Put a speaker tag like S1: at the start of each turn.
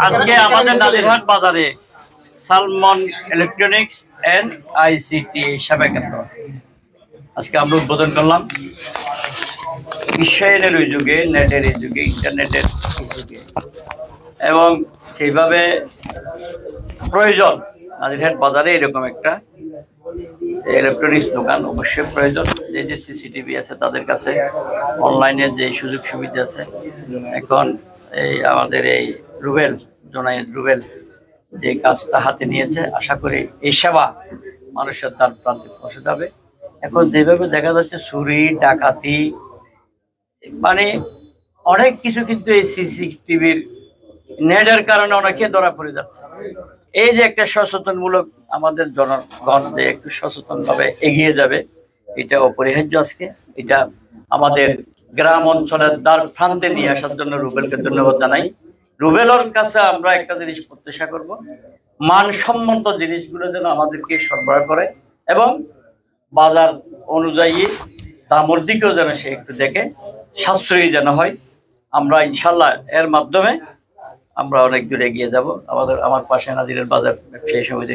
S1: আজকে আমাদের নাজিরহাট বাজারে সালমন ইলেকট্রনিক্স এন্ড আইসিটি সেবা কেন্দ্র আজকে আমরা উদ্বোধন করলাম। বিশ্বায়নের ওই যুগে, নেটের এই যুগে, ইন্টারনেটের যুগে, এবং সেইভাবে প্রয়োজন নাজিরহাট বাজারে এরকম একটা ইলেকট্রনিক্স দোকান অবশ্যই প্রয়োজন। যে সিসিটিভি আছে তাদের কাছে, অনলাইনে যে সুযোগ সুবিধা আছে, এখন এই আমাদের এই জোনায়েদ রুবেল যে কাজটা হাতে নিয়েছে, আশা করি এই সেবা মানুষের দ্বার প্রান্তে পৌঁছে যাবে। এখন যেভাবে দেখা যাচ্ছে চুরি ডাকাতি, মানে অনেক কিছু কিন্তু এই সিসিটিভির নেটের কারণে অনেকে ধরা পড়ে যাচ্ছে। এই যে একটা সচেতনমূলক আমাদের জনগণ যে একটু সচেতনভাবে এগিয়ে যাবে, এটা অপরিহার্য। আজকে এটা আমাদের গ্রাম অঞ্চলের দ্বার প্রান্তে নিয়ে আসার জন্য রুবেলকে ধন্যবাদ জানাই। রুবেলের কাছে আমরা একটা জিনিস প্রত্যাশা করব, মানসম্মত জিনিসগুলো যেন আমাদেরকে সরবরাহ করে এবং বাজার অনুযায়ী দামের দিকেও যেন সে একটু দেখে, সাশ্রয়ী যেন হয়। আমরা ইনশাল্লাহ এর মাধ্যমে আমরা অনেক দূর এগিয়ে যাব। আমার পাশে নাজিরের বাজার ব্যবসায়ী সমিতি